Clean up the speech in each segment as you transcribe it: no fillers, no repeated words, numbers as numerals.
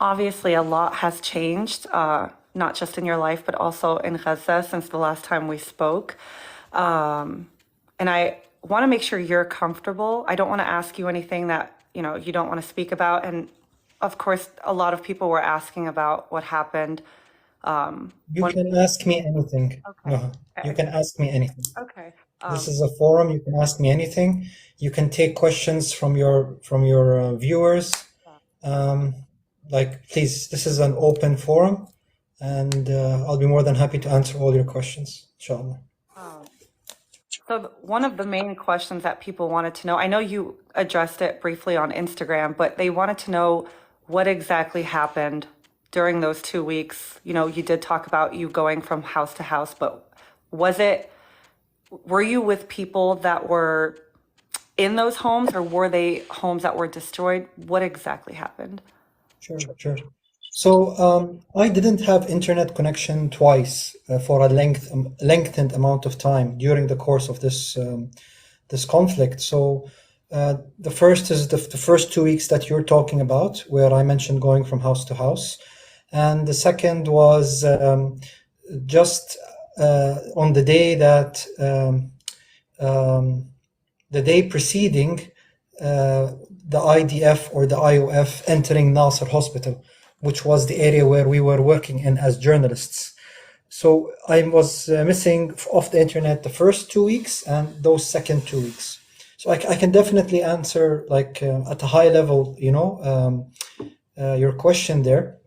Obviously, a lot has changed, not just in your life, but also in Gaza since the last time we spoke. And I want to make sure you're comfortable. I don't want to ask you anything that, you don't want to speak about. And of course, a lot of people were asking about what happened. You When, can ask me anything. okay, No, you okay, can ask me anything. okay. This is a forum. You can ask me anything. You can take questions from your viewers. Um, please, this is an open forum, and I'll be more than happy to answer all your questions, inshallah. Um, So one of the main questions that people wanted to know, I know you addressed it briefly on Instagram, but they wanted to know what exactly happened during those 2 weeks. You did talk about you going from house to house, but was it, were you with people that were in those homes or were they homes that were destroyed? What exactly happened? Sure, sure. So I didn't have internet connection twice for a lengthened amount of time during the course of this conflict. So the first is the first 2 weeks that you're talking about, where I mentioned going from house to house, and the second was just on the day that the day preceding the IDF or the IOF entering Nasser Hospital, which was the area where we were working in as journalists. So I was missing off the internet the first 2 weeks and those second 2 weeks. So I can definitely answer at a high level, your question there.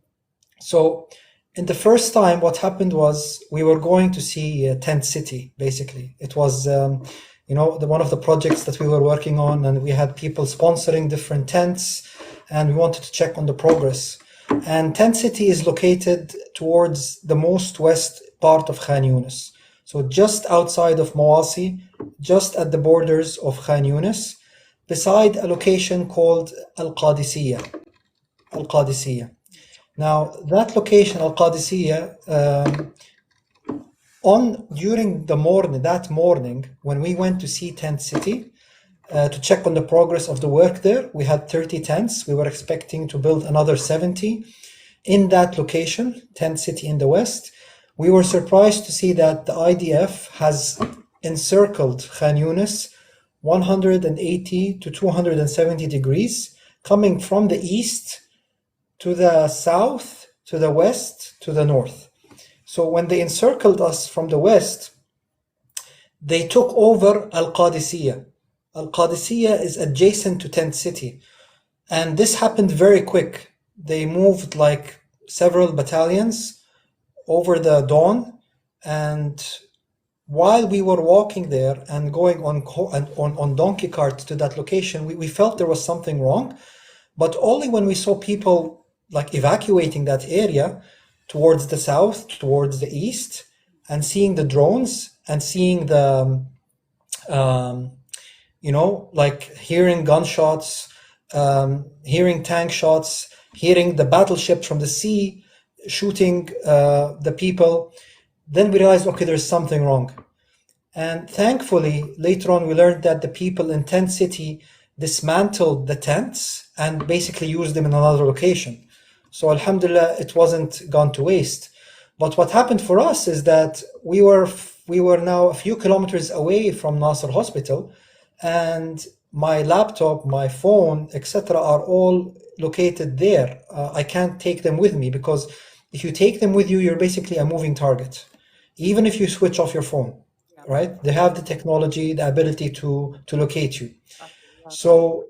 So in the first time, what happened was we were going to see Tent City, basically. It was one of the projects that we were working on, and we had people sponsoring different tents, and we wanted to check on the progress. And Tent City is located towards the most west part of Khan Yunis. So just outside of Mawasi, just at the borders of Khan Yunis, beside a location called Al-Qadisiyah. Al-Qadisiyah. Now, that location, Al-Qadisiyah, during that morning, when we went to see Tent City to check on the progress of the work there, we had 30 tents. We were expecting to build another 70 in that location, Tent City in the west. We were surprised to see that the IDF has encircled Khan Yunis 180 to 270 degrees, coming from the east to the south, to the west, to the north. So when they encircled us from the west, they took over Al-Qadisiyah. Al-Qadisiyah is adjacent to Tent City. And this happened very quick. They moved like several battalions over the dawn. And while we were walking there and going on donkey carts to that location, we felt there was something wrong. But only when we saw people evacuating that area towards the south, towards the east, and seeing the drones and seeing the, hearing gunshots, hearing tank shots, hearing the battleship from the sea shooting the people, then we realized, okay, there's something wrong. And thankfully, later on, we learned that the people in Tent City dismantled the tents and basically used them in another location. So alhamdulillah, it wasn't gone to waste. But what happened for us is that we were now a few kilometers away from Nasser Hospital, and my laptop, my phone, etc. are all located there. I can't take them with me because if you take them with you, you're basically a moving target, even if you switch off your phone, right? They have the technology, the ability to locate you. So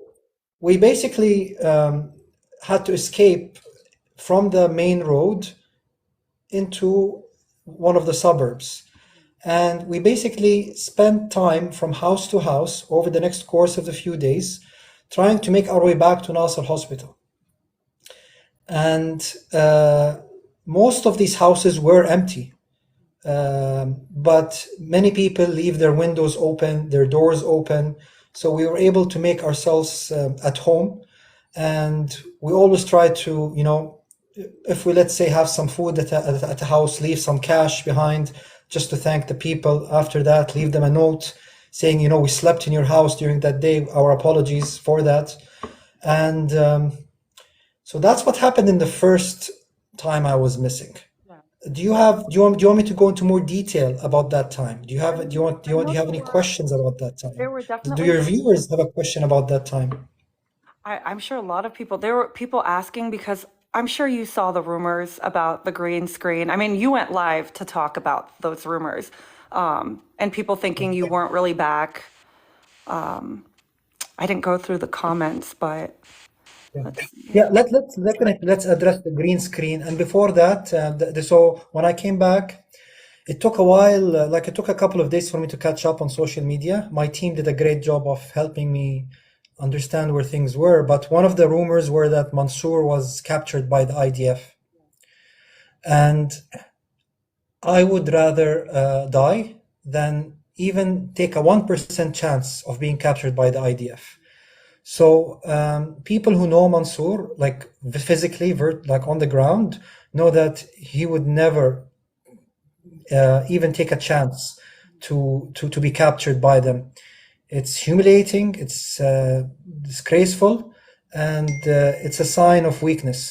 we basically had to escape from the main road into one of the suburbs. And we basically spent time from house to house over the next course of the few days, trying to make our way back to Nasser Hospital. And most of these houses were empty. But many people leave their windows open, their doors open. So we were able to make ourselves at home. And we always try to, if we, let's say, have some food at a house, leave some cash behind just to thank the people. After that, leave them a note saying, we slept in your house during that day. Our apologies for that. And so So that's what happened in the first time I was missing. Yeah. Do you want me to go into more detail about that time? Do you have I do you want do I you, know do you have any questions about that there time? were Do definitely your some. viewers have a question about that time? I'm sure a lot of people, there were people asking because I'm sure you saw the rumors about the green screen. I mean, you went live to talk about those rumors, and people thinking you weren't really back. I didn't go through the comments, but Yeah. let's see. Yeah, let's address the green screen. And before that, so when I came back, it took a while, like it took a couple of days for me to catch up on social media. My team did a great job of helping me understand where things were. But one of the rumors were that Mansour was captured by the IDF. And I would rather die than even take a 1% chance of being captured by the IDF. So people who know Mansour, like physically, like on the ground, know that he would never even take a chance to be captured by them. It's humiliating, it's disgraceful, and it's a sign of weakness.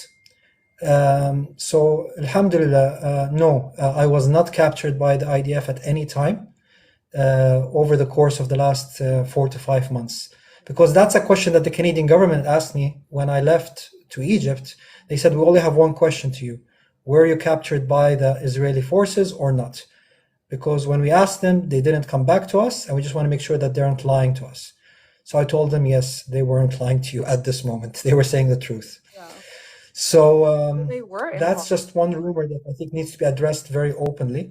So Alhamdulillah, no, I was not captured by the IDF at any time over the course of the last 4 to 5 months. Because that's a question that the Canadian government asked me when I left to Egypt. They said, we only have one question to you. Were you captured by the Israeli forces or not? Because when we asked them, they didn't come back to us, and we just want to make sure that they aren't lying to us. So I told them, yes, they weren't lying to you at this moment. They were saying the truth. Yeah. So They were that's involved. just one rumor that I think needs to be addressed very openly.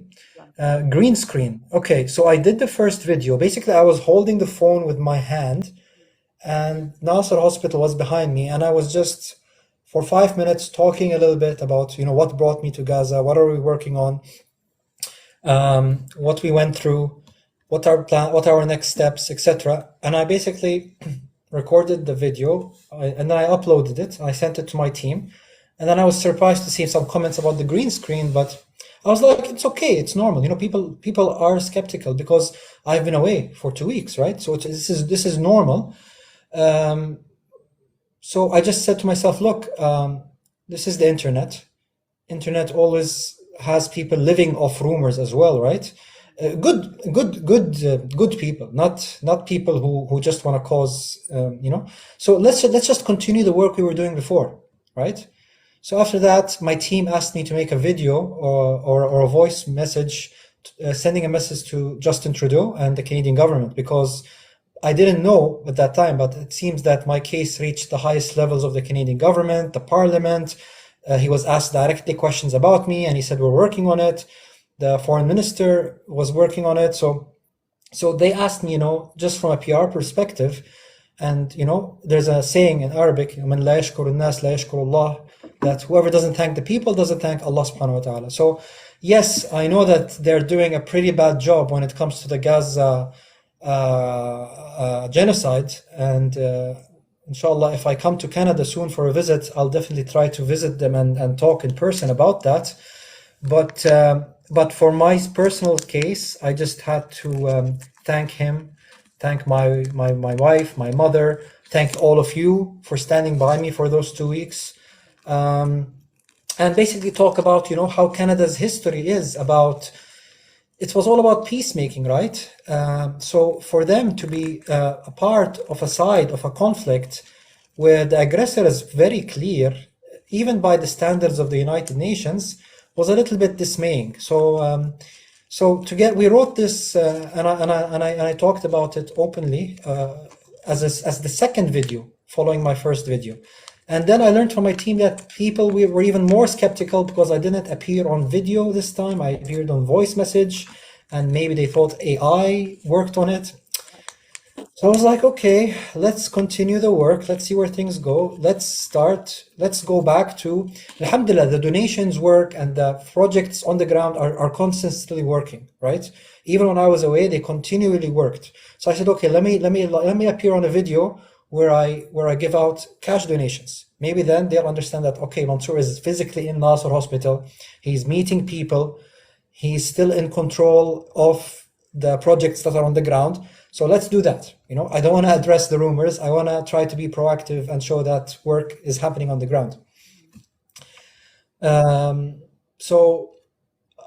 Yeah. Green screen. Okay, so I did the first video. Basically, I was holding the phone with my hand, and Nasser Hospital was behind me, and I was just for 5 minutes talking a little bit about what brought me to Gaza, what are we working on, what we went through, what are our next steps, etc. And I basically recorded the video, and then I uploaded it. I sent it to my team, and then I was surprised to see some comments about the green screen. But I was like, it's okay, it's normal. People are skeptical because I've been away for 2 weeks, right? So this is normal. So I just said to myself, look, this is the internet. Internet always has people living off rumors as well, right? Good people, not people who just want to cause, So let's just continue the work we were doing before, right? So after that, my team asked me to make a video or a voice message, sending a message to Justin Trudeau and the Canadian government, because I didn't know at that time, but it seems that my case reached the highest levels of the Canadian government, the parliament. He was asked directly questions about me, and he said, we're working on it. The foreign minister was working on it. So they asked me, just from a PR perspective, and there's a saying in Arabic, "Man la yashkuru an-nas la yashkuru Allah," that whoever doesn't thank the people doesn't thank Allah subhanahu wa ta'ala. So yes, I know that they're doing a pretty bad job when it comes to the Gaza genocide, and inshallah, if I come to Canada soon for a visit, I'll definitely try to visit them and talk in person about that. But for my personal case, I just had to thank him, thank my wife, my mother, thank all of you for standing by me for those 2 weeks, and basically talk about how Canada's history is about. It was all about peacemaking, right? So for them to be a part of a side of a conflict where the aggressor is very clear, even by the standards of the United Nations, was a little bit dismaying. So we wrote this, and I talked about it openly as the second video following my first video. And then I learned from my team that people were even more skeptical because I didn't appear on video this time. I appeared on voice message, and maybe they thought AI worked on it. So I was like, okay, let's continue the work. Let's see where things go. Let's go back to, alhamdulillah, the donations work and the projects on the ground are constantly working, right? Even when I was away, they continually worked. So I said, okay, let me appear on a video where I give out cash donations. Maybe then they'll understand that, okay, Mansour is physically in Nasser Hospital. He's meeting people. He's still in control of the projects that are on the ground. So let's do that. I don't want to address the rumors. I want to try to be proactive and show that work is happening on the ground. So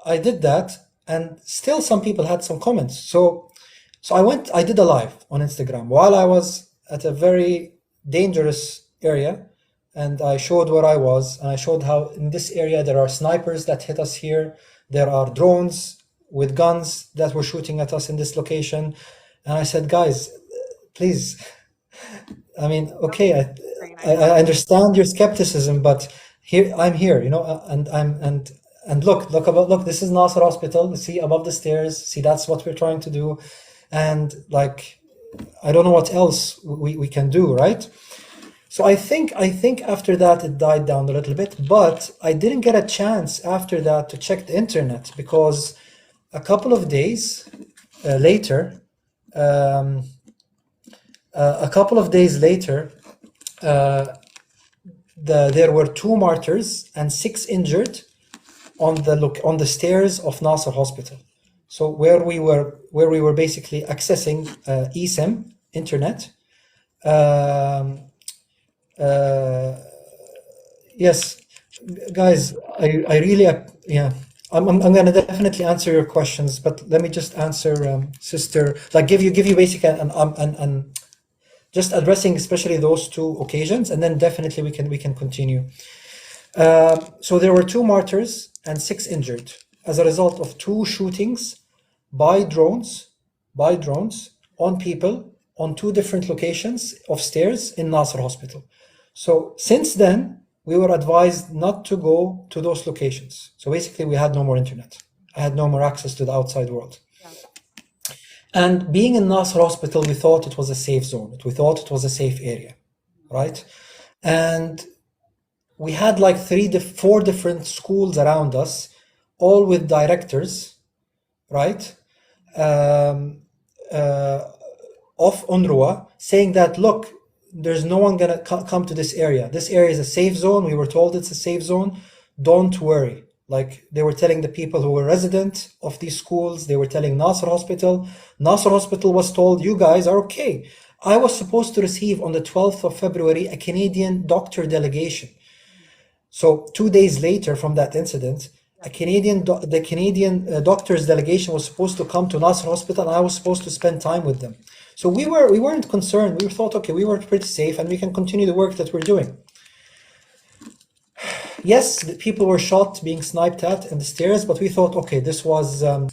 I did that, and still some people had some comments. So I did a live on Instagram while I was at a very dangerous area, and I showed where I was, and I showed how in this area there are snipers that hit us here, there are drones with guns that were shooting at us in this location, and I said, guys, please, I mean, okay, I understand your skepticism, but I'm here, and look, this is Nasser Hospital. See above the stairs. See, that's what we're trying to do, and like, I don't know what else we can do, right? So I think after that it died down a little bit, but I didn't get a chance after that to check the internet because a couple of days later, um, there were 2 martyrs and 6 injured on the stairs of Nasser Hospital. So where we were basically accessing eSIM internet. Yes, guys, I really yeah. I'm gonna definitely answer your questions, but let me just answer, sister, like give you basic and just addressing especially those 2 occasions, and then definitely we can continue. So there were 2 martyrs and 6 injured as a result of 2 shootings by drones on people on 2 different locations of stairs in Nasser Hospital. So since then, we were advised not to go to those locations. So basically, we had no more internet. I had no more access to the outside world. Yeah. And being in Nasser Hospital, we thought it was a safe zone. We thought it was a safe area, right? And we had like 4 different schools around us, all with directors, right? Of UNRWA saying that, look, there's no one gonna come to this area. This area is a safe zone. We were told it's a safe zone. Don't worry. Like they were telling the people who were resident of these schools, they were telling Nasser Hospital. Nasser Hospital was told, you guys are okay. I was supposed to receive on the 12th of February a Canadian doctor delegation. So 2 days later from that incident, the Canadian doctors delegation was supposed to come to Nasser Hospital, and I was supposed to spend time with them. So we weren't concerned. We thought, okay, we were pretty safe, and we can continue the work that we're doing. Yes, the people were shot, being sniped at in the stairs, but we thought, okay, this was a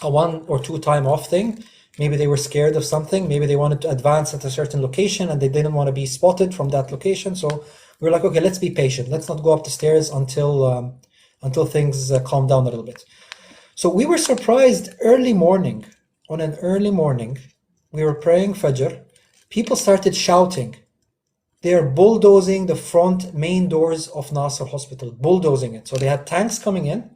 1 or 2 time off thing. Maybe they were scared of something. Maybe they wanted to advance at a certain location, and they didn't want to be spotted from that location. So we're like, okay, let's be patient. Let's not go up the stairs until things calm down a little bit. So we were surprised on an early morning, we were praying Fajr, people started shouting. They're bulldozing the front main doors of Nasser Hospital, bulldozing it. So they had tanks coming in,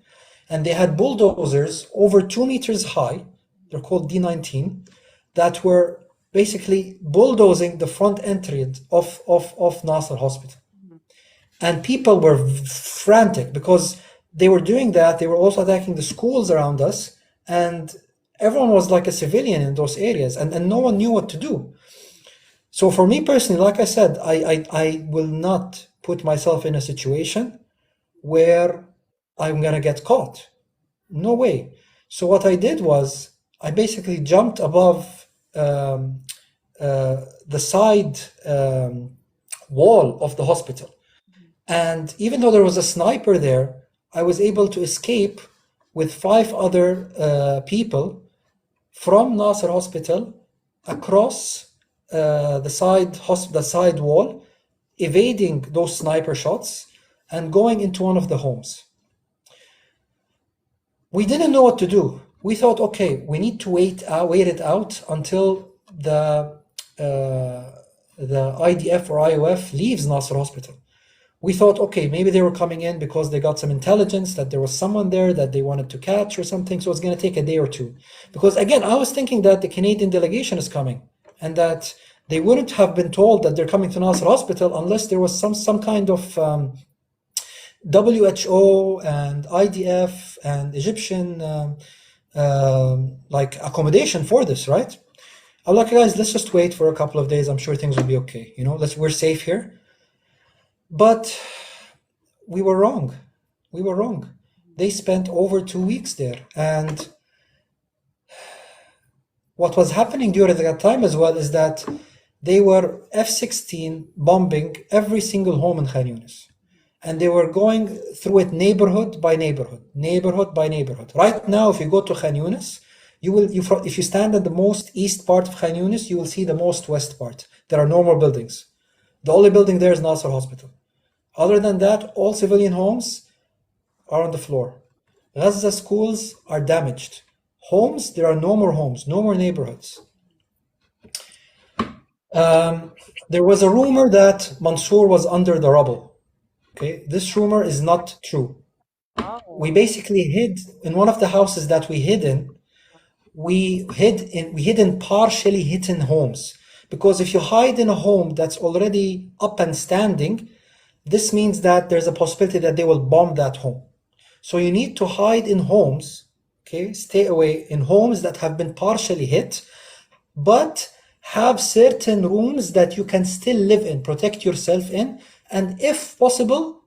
and they had bulldozers over 2 meters high, they're called D19, that were basically bulldozing the front entrance of Nasser Hospital. And people were frantic because they were doing that. They were also attacking the schools around us, and everyone was like a civilian in those areas, and no one knew what to do. So for me personally, like I said, I will not put myself in a situation where I'm gonna get caught. No way. So what I did was I basically jumped above the side wall of the hospital. And even though there was a sniper there, I was able to escape with 5 other people from Nasser Hospital across the side wall, evading those sniper shots and going into one of the homes. We didn't know what to do. We thought, okay, we need to wait it out until the IDF or IOF leaves Nasser Hospital. We thought, okay, maybe they were coming in because they got some intelligence that there was someone there that they wanted to catch or something. So it's going to take a day or 2. Because again, I was thinking that the Canadian delegation is coming and that they wouldn't have been told that they're coming to Nasser Hospital unless there was some kind of WHO and IDF and Egyptian like accommodation for this, right? I'm like, guys, let's just wait for a couple of days. I'm sure things will be okay. We're safe here. But we were wrong. We were wrong. They spent over 2 weeks there. And what was happening during that time as well is that they were F-16 bombing every single home in Khan Yunis. And they were going through it neighborhood by neighborhood, neighborhood by neighborhood. Right now, if you go to Khan Yunis, if you stand at the most east part of Khan Yunis, you will see the most west part. There are no more buildings. The only building there is Nasser Hospital. Other than that, all civilian homes are on the floor. Gaza schools are damaged. Homes, there are no more homes, no more neighborhoods. There was a rumor that Mansour was under the rubble. Okay, this rumor is not true. We basically hid in one of the houses that we hid in. We hid in partially hidden homes, because if you hide in a home that's already up and standing, this means that there's a possibility that they will bomb that home. So you need to hide in homes, okay, stay away in homes that have been partially hit, but have certain rooms that you can still live in, protect yourself in, and if possible,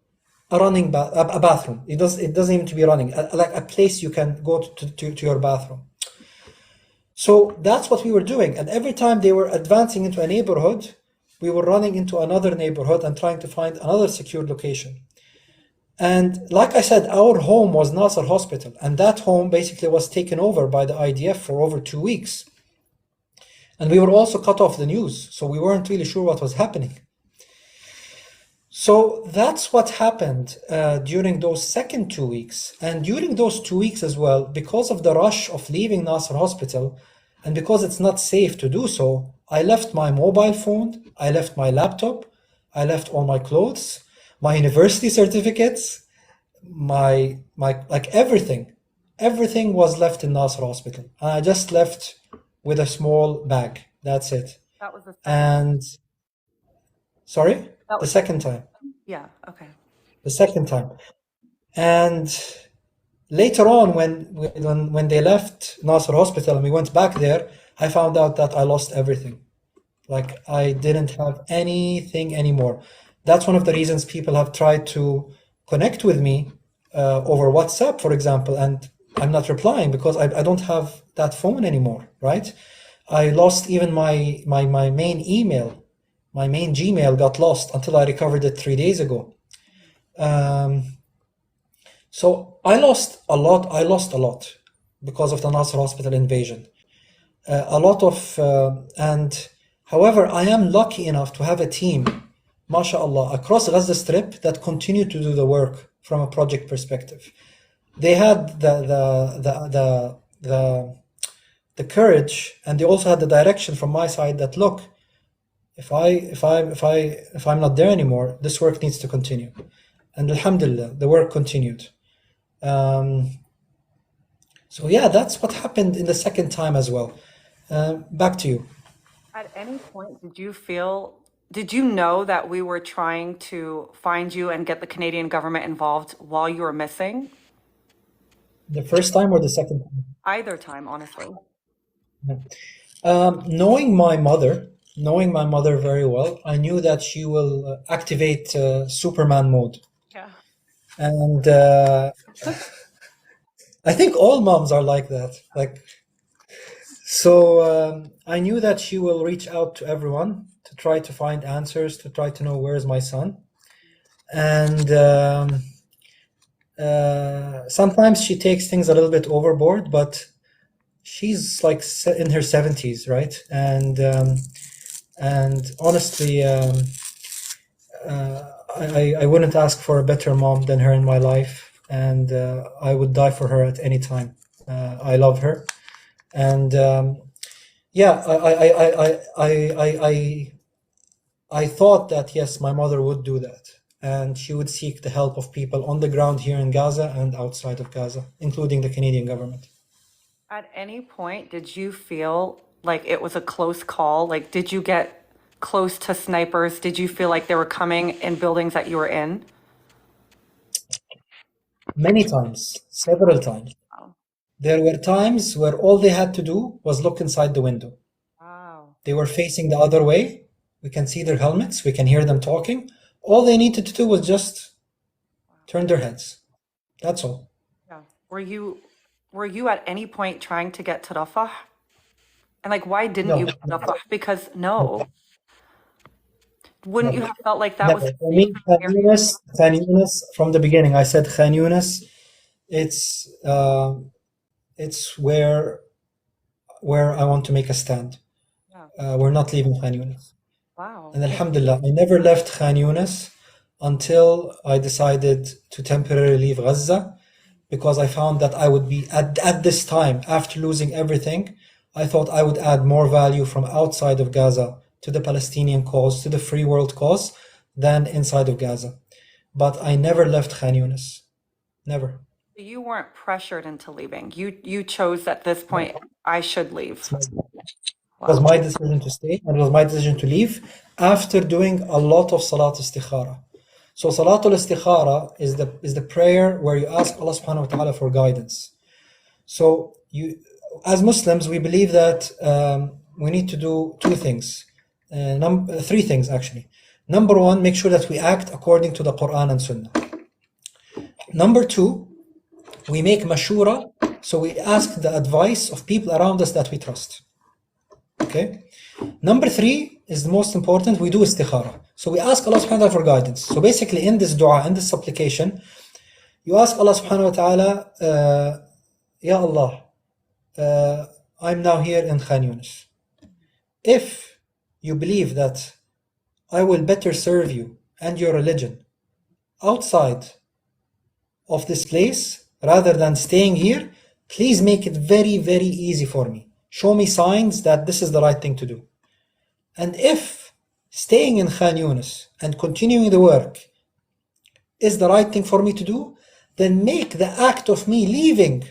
a bathroom. It doesn't even to be running, like a place you can go to your bathroom. So that's what we were doing. And every time they were advancing into a neighborhood, we were running into another neighborhood and trying to find another secure location. And like I said, our home was Nasser Hospital, and that home basically was taken over by the IDF for over 2 weeks. And we were also cut off the news, so we weren't really sure what was happening. So that's what happened during those second 2 weeks. And during those 2 weeks as well, because of the rush of leaving Nasser Hospital, and because it's not safe to do so, I left my mobile phone, I left my laptop, I left all my clothes, my university certificates, my like everything. Everything was left in Nasser Hospital. And I just left with a small bag. That's it. That was the second. And sorry? That The was second time. Yeah, okay. The second time. And later on, when they left Nasser Hospital and we went back there, I found out that I lost everything. Like I didn't have anything anymore. That's one of the reasons people have tried to connect with me over WhatsApp, for example, and I'm not replying because I don't have that phone anymore, right? I lost even my main email. My main Gmail got lost until I recovered it 3 days ago. So I lost a lot. I lost a lot because of the Nasser Hospital invasion. And however, I am lucky enough to have a team, mashallah, across Gaza Strip that continue to do the work from a project perspective. They had the courage, and they also had the direction from my side that look, if I'm not there anymore, this work needs to continue. And alhamdulillah, the work continued. So yeah, that's what happened in the second time as well. Back to you. At any point, did you know that we were trying to find you and get the Canadian government involved while you were missing? The first time or the second time? Either time, honestly. Knowing my mother very well, I knew that she will activate Superman mode. Yeah. And I think all moms are like that. So I knew that she will reach out to everyone to try to find answers, to try to know where's my son. And sometimes she takes things a little bit overboard, but she's like in her 70s, right? And honestly, I wouldn't ask for a better mom than her in my life, and I would die for her at any time. I love her, and yeah, I thought that yes, my mother would do that, and she would seek the help of people on the ground here in Gaza and outside of Gaza, including the Canadian government. At any point, did you feel like it was a close call? Like, did you get close to snipers? Did you feel like they were coming in buildings that you were in? Many times, several times. Wow. There were times where all they had to do was look inside the window. Wow. They were facing the other way. We can see their helmets. We can hear them talking. All they needed to do was just turn their heads. That's all. Yeah. Were you at any point trying to get to Rafah? And like, why didn't you No, go to Rafah? Because no, wouldn't you never, have felt like that was never. a For safe me, Khan area? Yunis, Khan Yunis, from the beginning, I said Khan Yunis, it's where I want to make a stand. Yeah. We're not leaving Khan Yunis. Wow. And Alhamdulillah, I never left Khan Yunis until I decided to temporarily leave Gaza, because I found that I would be at this time, after losing everything, I thought I would add more value from outside of Gaza to the Palestinian cause, to the free world cause, than inside of Gaza. But I never left Khan Yunis. Never. You weren't pressured into leaving. You chose at this No. point, I should leave. It was Wow. my decision to stay, and it was my decision to leave after doing a lot of Salat Istikhara. So Salatul Istikhara is the prayer where you ask Allah subhanahu wa ta'ala for guidance. So you, as Muslims, we believe that we need to do two things, three things actually. Number one, make sure that we act according to the Quran and Sunnah. Number two, we make mashura, so we ask the advice of people around us that we trust. Okay. Number three is the most important. We do istikhara. So we ask Allah subhanahu wa ta'ala for guidance. So basically, in this dua, in this supplication, you ask Allah subhanahu wa ta'ala, Ya Allah, I'm now here in Khan Yunis. If you believe that I will better serve you and your religion outside of this place rather than staying here, please make it very, very easy for me. Show me signs that this is the right thing to do. And if staying in Khan Yunis and continuing the work is the right thing for me to do, then make the act of me leaving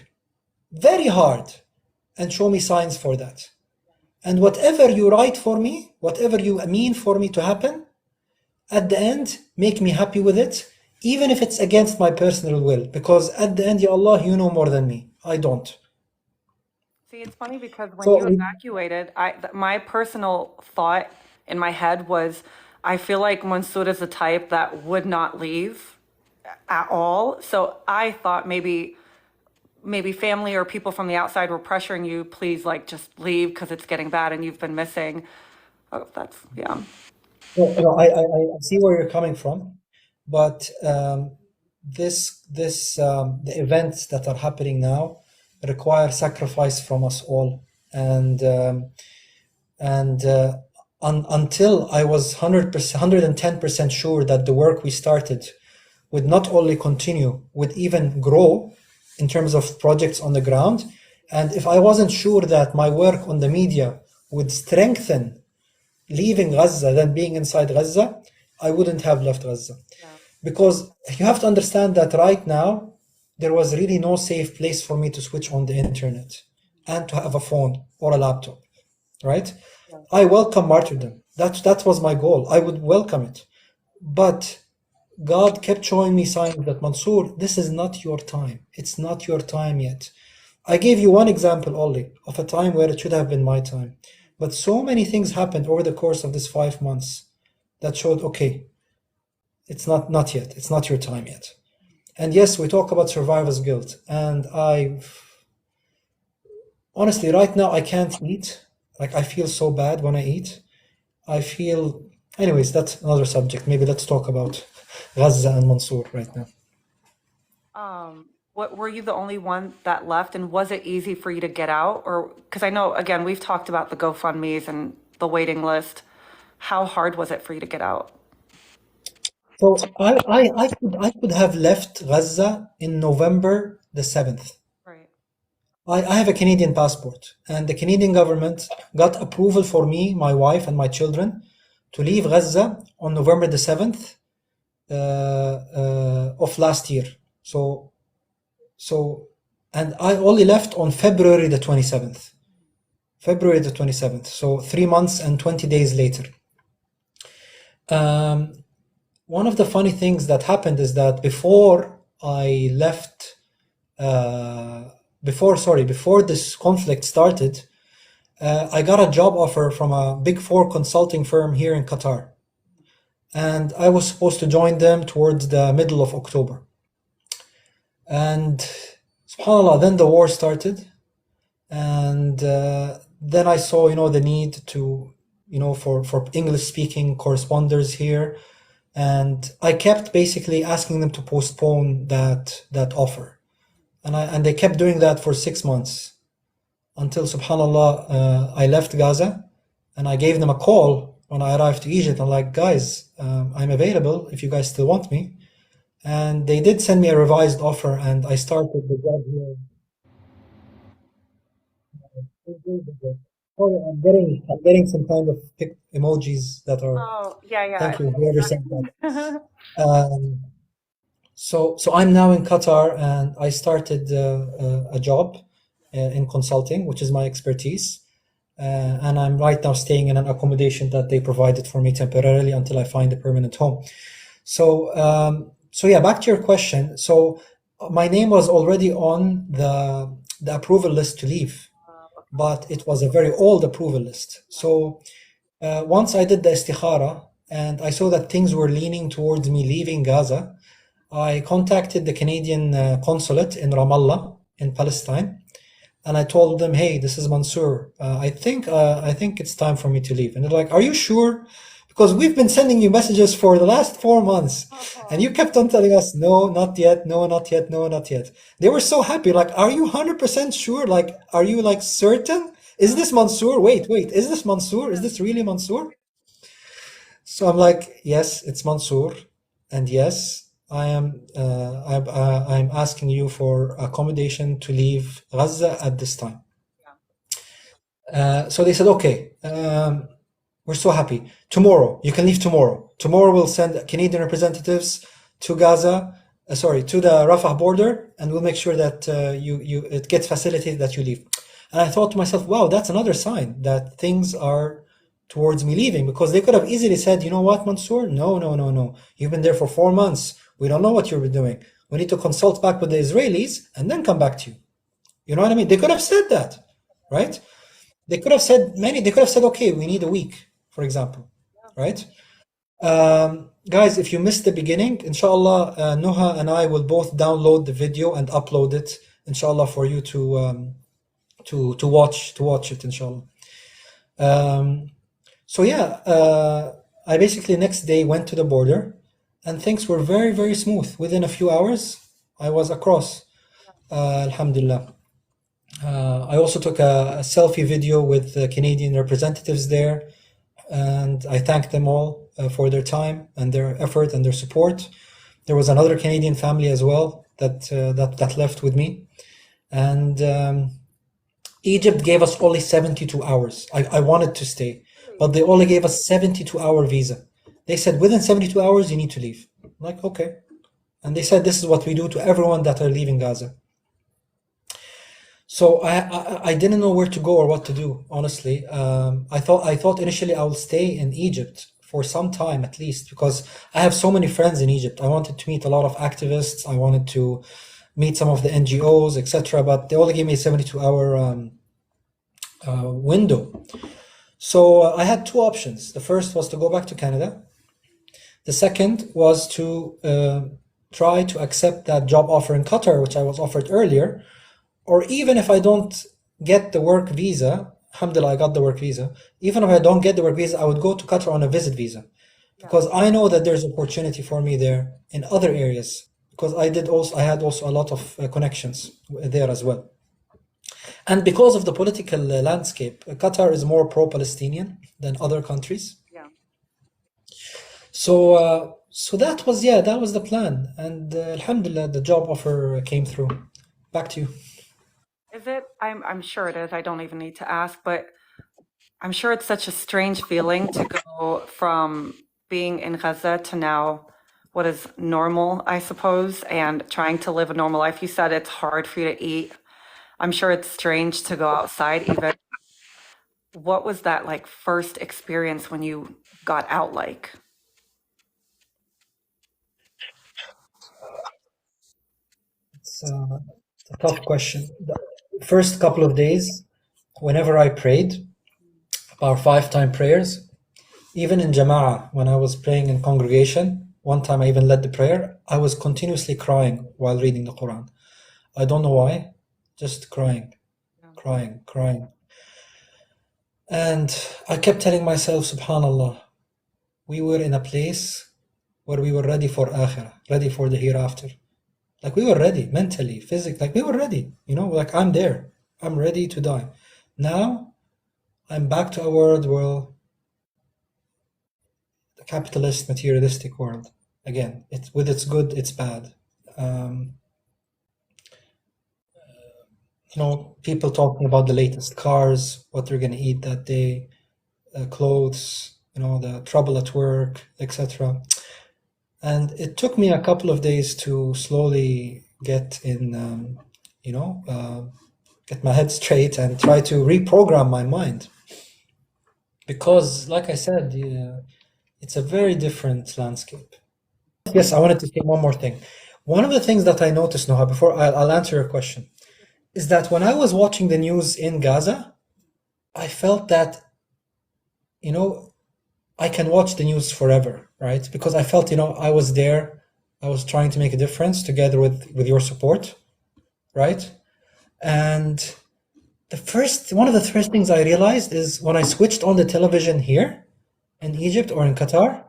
very hard and show me signs for that. And whatever you write for me, whatever you mean for me to happen, at the end, make me happy with it, even if it's against my personal will. Because at the end, Ya Allah, you know more than me. I don't. See, it's funny because when So you evacuated, my personal thought in my head was, I feel like Mansour is the type that would not leave at all. So I thought maybe family or people from the outside were pressuring you, please, like, just leave because it's getting bad and you've been missing. Oh, yeah. I see where you're coming from, but the events that are happening now require sacrifice from us all, and until I was 100%, 110% sure that the work we started would not only continue, would even grow in terms of projects on the ground, and if I wasn't sure that my work on the media would strengthen leaving Gaza than being inside Gaza, I wouldn't have left Gaza. Yeah. Because you have to understand that right now, there was really no safe place for me to switch on the internet and to have a phone or a laptop, right? Yeah. I welcome martyrdom. That was my goal. I would welcome it. But God kept showing me signs that, Mansour, this is not your time. It's not your time yet. I gave you one example only of a time where it should have been my time. But so many things happened over the course of this 5 months that showed, okay, it's not yet. It's not your time yet. And yes, we talk about survivor's guilt. And honestly, right now, I can't eat. Like, I feel so bad when I eat. Anyways, that's another subject. Maybe let's talk about Gaza and Mansour right now. What were you the only one that left, and was it easy for you to get out? Or because I know, again, we've talked about the GoFundMe's and the waiting list. How hard was it for you to get out? So I could have left Gaza in November the 7th. Right. I have a Canadian passport, and the Canadian government got approval for me, my wife, and my children to leave Gaza on November the 7th of last year. And I only left on February the 27th. February the 27th, so 3 months and 20 days later. One of the funny things that happened is that before I left, before this conflict started, I got a job offer from a Big Four consulting firm here in Qatar. And I was supposed to join them towards the middle of October. And subhanAllah, then the war started. And then I saw, the need to, for English-speaking corresponders here. And I kept basically asking them to postpone that offer. And they kept doing that for 6 months until, subhanAllah, I left Gaza and I gave them a call when I arrived to Egypt. I'm like, guys, I'm available if you guys still want me. And they did send me a revised offer and I started the job here. Sorry, I'm getting some kind of emojis that are. Oh, yeah, yeah. Thank you, whoever sent that. So I'm now in Qatar and I started a job in consulting, which is my expertise. And I'm right now staying in an accommodation that they provided for me temporarily until I find a permanent home. So yeah, back to your question. So my name was already on the approval list to leave, but it was a very old approval list. So once I did the istikhara and I saw that things were leaning towards me leaving Gaza, I contacted the Canadian consulate in Ramallah in Palestine, and I told them, "Hey, this is Mansour. I think it's time for me to leave." And they're like, "Are you sure? Because we've been sending you messages for the last 4 months, and you kept on telling us, no, not yet, no, not yet, no, not yet." They were so happy. Like, "Are you 100% sure? Like, are you like certain? Is this Mansour? Wait, is this Mansour? Is this really Mansour?" So I'm like, "Yes, it's Mansour, and yes, I'm asking you for accommodation to leave Gaza at this time." So they said, "Okay, we're so happy. Tomorrow, you can leave tomorrow. Tomorrow we'll send Canadian representatives to Gaza, to the Rafah border, and we'll make sure that it gets facilitated that you leave." And I thought to myself, wow, that's another sign that things are towards me leaving, because they could have easily said, "You know what, Mansour? No, no, no, no. You've been there for 4 months. We don't know what you've been doing. We need to consult back with the Israelis and then come back to you." You know what I mean? They could have said that, right? They could have said, "Okay, we need a week," for example, right? Guys, if you missed the beginning, inshallah, Nuha and I will both download the video and upload it, inshallah, for you to watch it, inshallah. So yeah, I basically next day went to the border, and things were very, very smooth. Within a few hours, I was across, alhamdulillah. I also took a selfie video with the Canadian representatives there, and I thanked them all for their time and their effort and their support. There was another Canadian family as well that left with me, and Egypt gave us only 72 hours. I wanted to stay, but they only gave us 72-hour visa. They said within 72 hours you need to leave. I'm like, okay, and they said this is what we do to everyone that are leaving Gaza. So I didn't know where to go or what to do, honestly. I thought initially I will stay in Egypt for some time at least, because I have so many friends in Egypt. I wanted to meet a lot of activists. I wanted to meet some of the NGOs, etc. But they only gave me a 72-hour window. So I had two options. The first was to go back to Canada. The second was to try to accept that job offer in Qatar, which I was offered earlier. Or even if I don't get the work visa, alhamdulillah, I got the work visa. Even if I don't get the work visa, I would go to Qatar on a visit visa, because I know that there's opportunity for me there in other areas, because I had also a lot of connections there as well. And because of the political landscape, Qatar is more pro-Palestinian than other countries. Yeah. So that was the plan, and alhamdulillah, the job offer came through. Back to you. Is it? I'm sure it is. I don't even need to ask, but I'm sure it's such a strange feeling to go from being in Gaza to now what is normal, I suppose, and trying to live a normal life. You said it's hard for you to eat. I'm sure it's strange to go outside even. What was that like first experience when you got out like? It's a tough question. The first couple of days, whenever I prayed our 5-time prayers, even in Jama'ah, when I was praying in congregation, one time I even led the prayer, I was continuously crying while reading the Quran. I don't know why, just crying, Yeah. crying. And I kept telling myself, subhanallah, we were in a place where we were ready for akhirah, ready for the hereafter. Like we were ready mentally, physically, like we were ready, like I'm there. I'm ready to die. Now I'm back to a world where the capitalist, materialistic world. Again, it's with its good, its bad. Um, people talking about the latest cars, what they're gonna eat that day, clothes, the trouble at work, etc. And it took me a couple of days to slowly get get my head straight and try to reprogram my mind. Because, like I said, it's a very different landscape. Yes, I wanted to say one more thing. One of the things that I noticed, Noha, before I'll answer your question, is that when I was watching the news in Gaza, I felt that, I can watch the news forever, right? Because I felt, I was there, I was trying to make a difference together with your support, right? And one of the first things I realized is when I switched on the television here in Egypt or in Qatar,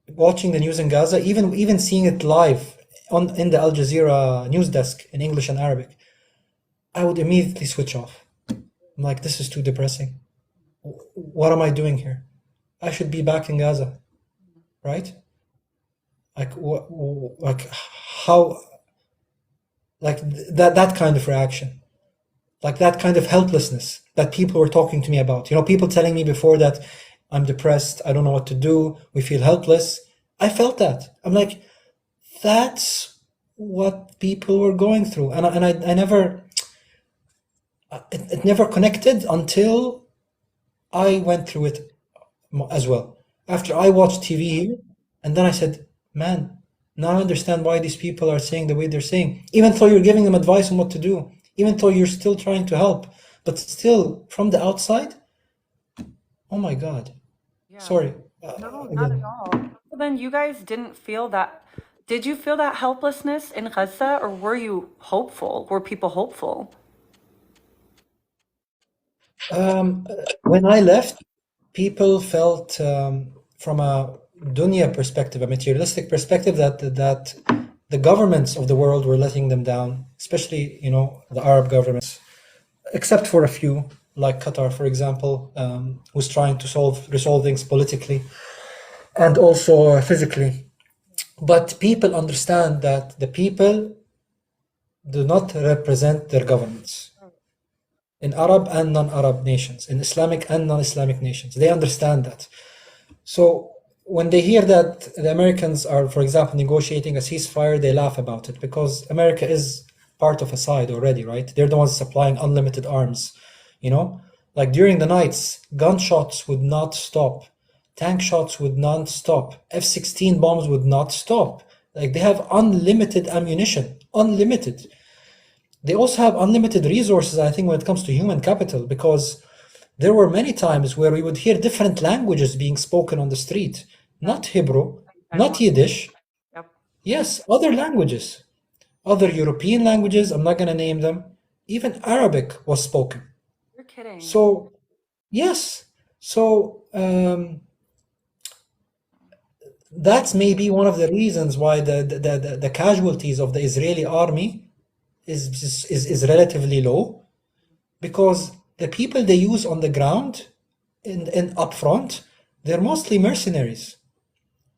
watching the news in Gaza, even seeing it live in the Al Jazeera news desk in English and Arabic, I would immediately switch off. I'm like, this is too depressing. What am I doing here? I should be back in Gaza, right? Like like how, like that kind of reaction, like that kind of helplessness that people were talking to me about. People telling me before that I'm depressed, I don't know what to do, we feel helpless. I felt that. I'm like, that's what people were going through, and I never, it never connected until I went through it as well. After I watched TV here, and then I said, man, now I understand why these people are saying the way they're saying, even though you're giving them advice on what to do, even though you're still trying to help, but still from the outside, oh my God, Yeah. sorry. No, not at Again, all. So then you guys didn't feel that. Did you feel that helplessness in Gaza, or were you hopeful? Were people hopeful? when I left, people felt, from a dunya perspective, a materialistic perspective, that the governments of the world were letting them down, especially, the Arab governments, except for a few, like Qatar, for example, who's trying to resolve things politically and also physically. But people understand that the people do not represent their governments in Arab and non-Arab nations, in Islamic and non-Islamic nations. They understand that. So when they hear that the Americans are, for example, negotiating a ceasefire, they laugh about it because America is part of a side already, right? They're the ones supplying unlimited arms, you know? Like during the nights, gunshots would not stop. Tank shots would not stop. F-16 bombs would not stop. Like they have unlimited ammunition, unlimited. They also have unlimited resources, I think, when it comes to human capital, because there were many times where we would hear different languages being spoken on the street. Not Hebrew, not Yiddish. Yep. Yes, other languages, other European languages. I'm not going to name them. Even Arabic was spoken. You're kidding. So, yes. So, that's maybe one of the reasons why the casualties of the Israeli army is relatively low, because the people they use on the ground in upfront, they're mostly mercenaries,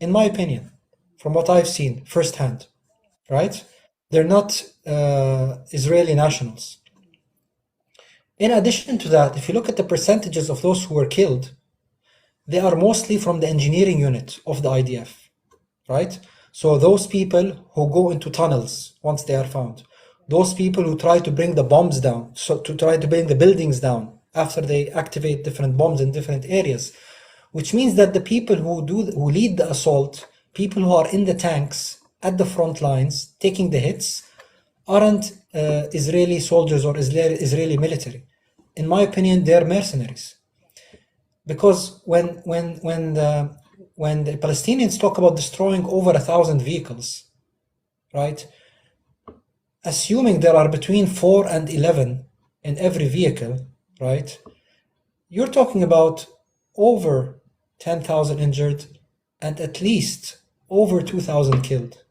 in my opinion, from what I've seen firsthand, right? They're not Israeli nationals. In addition to that, if you look at the percentages of those who were killed, they are mostly from the engineering unit of the IDF, right? So those people who go into tunnels once they are found, those people who try to bring the bombs down, so to try to bring the buildings down after they activate different bombs in different areas, which means that the people who lead the assault, people who are in the tanks at the front lines taking the hits, aren't Israeli soldiers or Israeli military. In my opinion, they're mercenaries. Because when the Palestinians talk about destroying over 1,000 vehicles, right? assuming there are between 4 and 11 in every vehicle, right? You're talking about over 10,000 injured and at least over 2,000 killed.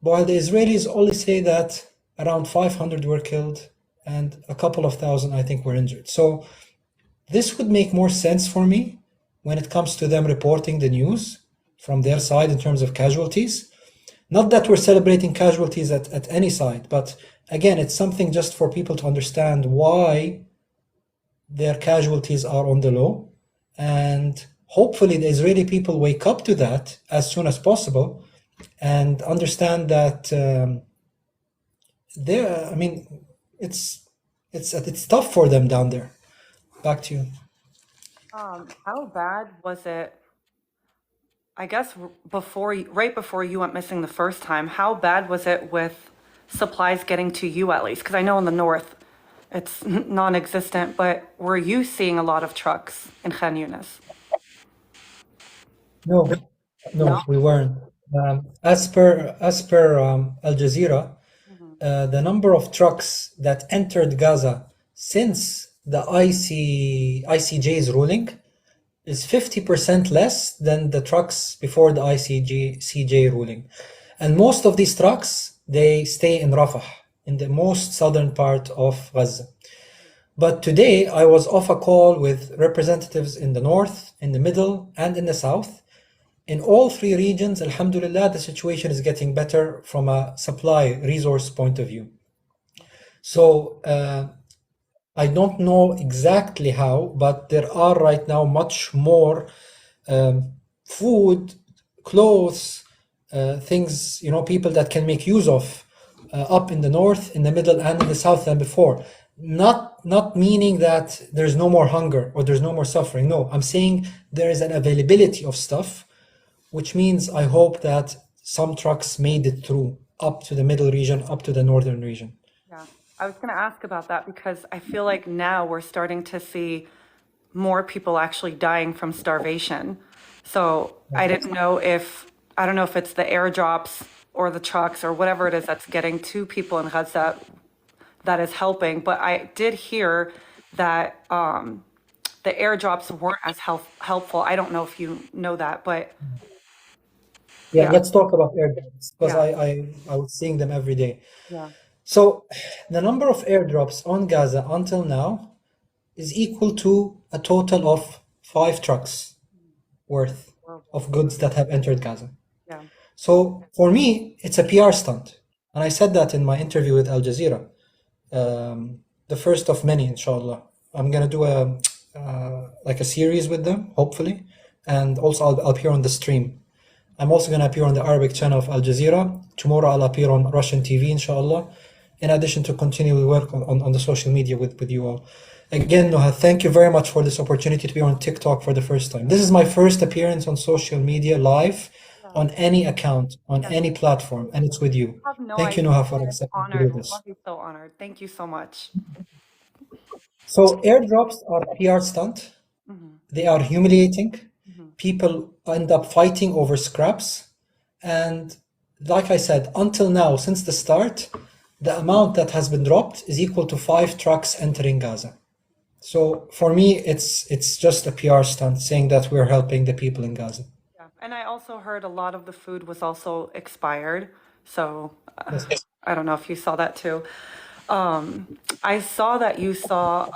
While the Israelis only say that around 500 were killed and a couple of thousand, I think, were injured. So this would make more sense for me when it comes to them reporting the news from their side in terms of casualties. Not that we're celebrating casualties at any side, but again, it's something just for people to understand why their casualties are on the low. And hopefully the Israeli people wake up to that as soon as possible and understand that I mean, it's tough for them down there. Back to you. How bad was it? I guess right before you went missing the first time, how bad was it with supplies getting to you at least? Because I know in the north it's non-existent, but were you seeing a lot of trucks in Khan Yunis? No, No? we weren't. As per Al Jazeera, the number of trucks that entered Gaza since the ICJ's ruling is 50% less than the trucks before the CJ ruling. And most of these trucks, they stay in Rafah, in the most southern part of Gaza. But today I was off a call with representatives in the north, in the middle, and in the south. In all three regions, alhamdulillah, the situation is getting better from a supply resource point of view. So I don't know exactly how, but there are right now much more food, clothes, things, people that can make use of up in the north, in the middle, and in the south than before. Not meaning that there's no more hunger or there's no more suffering. No, I'm saying there is an availability of stuff, which means I hope that some trucks made it through up to the middle region, up to the northern region. Yeah, I was going to ask about that because I feel like now we're starting to see more people actually dying from starvation. So I don't know if it's the airdrops or the trucks or whatever it is that's getting to people in Gaza that is helping. But I did hear that the airdrops weren't as helpful. I don't know if you know that, but Yeah, yeah, let's talk about airdrops because yeah, I was seeing them every day. yeah. So the number of airdrops on Gaza until now is equal to a total of 5 trucks worth of goods that have entered Gaza. Yeah. So for me, it's a PR stunt. And I said that in my interview with Al Jazeera, the first of many, inshallah. I'm gonna do like a series with them, hopefully, and also I'll appear on the stream. I'm also gonna appear on the Arabic channel of Al Jazeera. Tomorrow I'll appear on Russian TV, inshallah. In addition to continue work on the social media with you all. Again, Noha, thank you very much for this opportunity to be on TikTok for the first time. This is my first appearance on social media live on any account, on any platform, and it's with you. I have no Thank you, idea. Noha, for I'm accepting to honored. do this. Wallahi, so honored. Thank you so much. So airdrops are a PR stunt. They are humiliating. People end up fighting over scraps. And like I said, until now, since the start, the amount that has been dropped is equal to 5 trucks entering Gaza. So for me, it's just a PR stunt saying that we're helping the people in Gaza. Yeah. And I also heard a lot of the food was also expired. So Yes. I don't know if you saw that too. I saw that you saw